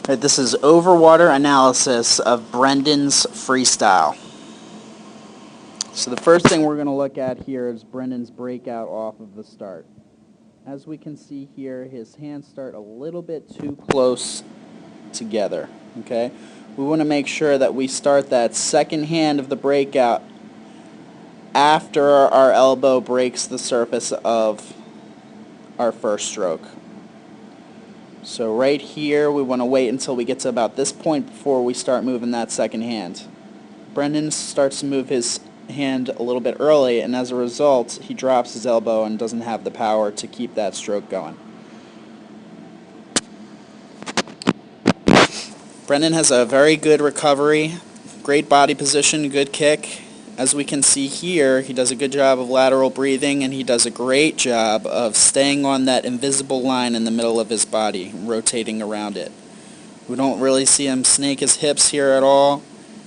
Alright, this is overwater analysis of Brendan's freestyle. So the first thing we're going to look at here is Brendan's breakout off of the start. As we can see here, his hands start a little bit too close together. Okay, we want to make sure that we start that second hand of the breakout after our elbow breaks the surface of our first stroke. So right here, we want to wait until we get to about this point before we start moving that second hand. Brendan starts to move his hand a little bit early, and as a result, he drops his elbow and doesn't have the power to keep that stroke going. Brendan has a very good recovery, great body position, good kick. As we can see here, he does a good job of lateral breathing, and he does a great job of staying on that invisible line in the middle of his body, rotating around it. We don't really see him snake his hips here at all.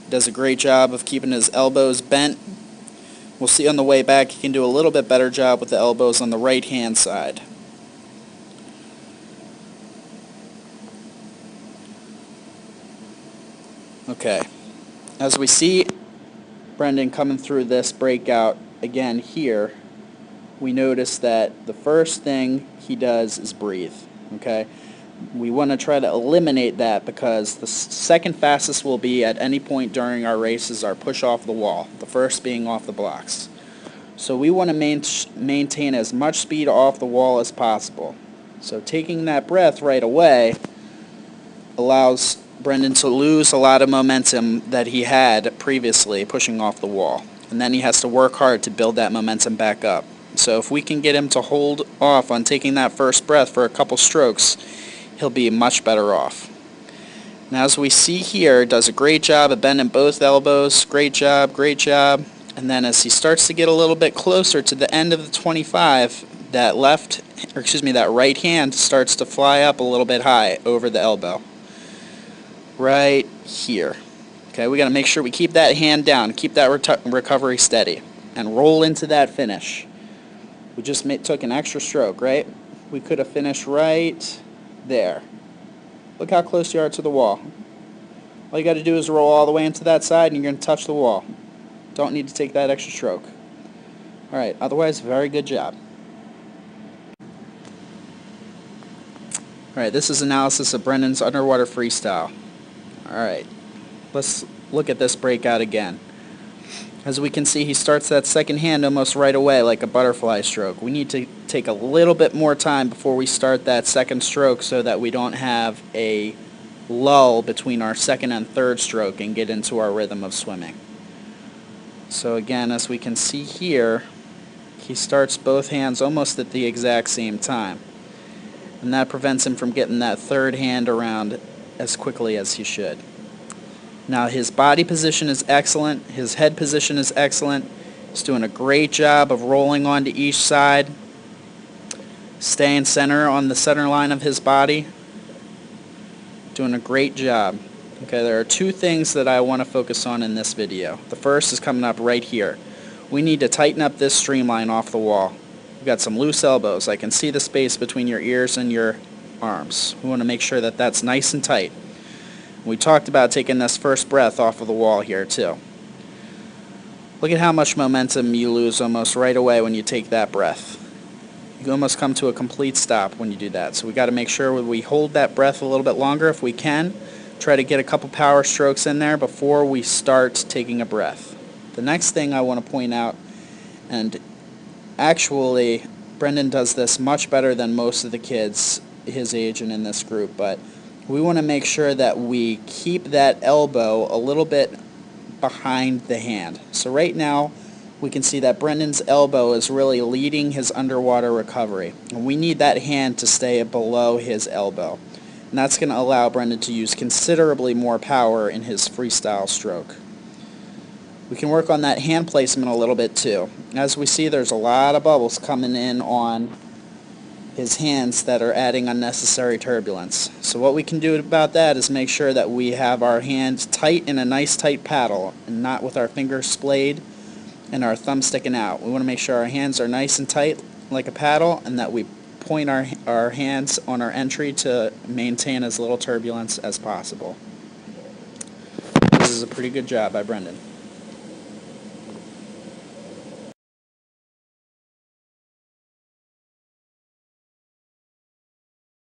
He does a great job of keeping his elbows bent. We'll see on the way back he can do a little bit better job with the elbows on the right hand side. Okay, as we see Brendan coming through this breakout again here, we notice that the first thing he does is breathe. Okay, we want to try to eliminate that because the second fastest will be at any point during our races our push off the wall, the first being off the blocks. So we want to maintain as much speed off the wall as possible. So taking that breath right away allows Brendan to lose a lot of momentum that he had previously pushing off the wall, and then he has to work hard to build that momentum back up. So if we can get him to hold off on taking that first breath for a couple strokes, he'll be much better off. Now as we see here, does a great job of bending both elbows, great job, and then as he starts to get a little bit closer to the end of the 25, that right hand starts to fly up a little bit high over the elbow. Right here. Okay, we got to make sure we keep that hand down, keep that recovery steady, and roll into that finish. We just took an extra stroke, right? We could have finished right there. Look how close you are to the wall. All you got to do is roll all the way into that side, and you're going to touch the wall. Don't need to take that extra stroke. All right, otherwise, very good job. All right, this is analysis of Brendan's underwater freestyle. Alright, let's look at this breakout again. As we can see, he starts that second hand almost right away like a butterfly stroke. We need to take a little bit more time before we start that second stroke so that we don't have a lull between our second and third stroke and get into our rhythm of swimming. So again, as we can see here, he starts both hands almost at the exact same time. And that prevents him from getting that third hand around as quickly as he should. Now his body position is excellent, his head position is excellent, he's doing a great job of rolling onto each side, staying center on the center line of his body, doing a great job. Okay, there are two things that I want to focus on in this video. The first is coming up right here. We need to tighten up this streamline off the wall. You've got some loose elbows. I can see the space between your ears and your arms. We want to make sure that that's nice and tight. We talked about taking this first breath off of the wall here too. Look at how much momentum you lose almost right away when you take that breath. You almost come to a complete stop when you do that. So we got to make sure we hold that breath a little bit longer if we can. Try to get a couple power strokes in there before we start taking a breath. The next thing I want to point out, and actually Brendan does this much better than most of the kids his age and in this group, but we want to make sure that we keep that elbow a little bit behind the hand. So right now we can see that Brendan's elbow is really leading his underwater recovery, and we need that hand to stay below his elbow, and that's going to allow Brendan to use considerably more power in his freestyle stroke. We can work on that hand placement a little bit too. As we see, there's a lot of bubbles coming in on his hands that are adding unnecessary turbulence. So what we can do about that is make sure that we have our hands tight in a nice tight paddle and not with our fingers splayed and our thumb sticking out. We want to make sure our hands are nice and tight like a paddle and that we point our hands on our entry to maintain as little turbulence as possible. This is a pretty good job by Brendan.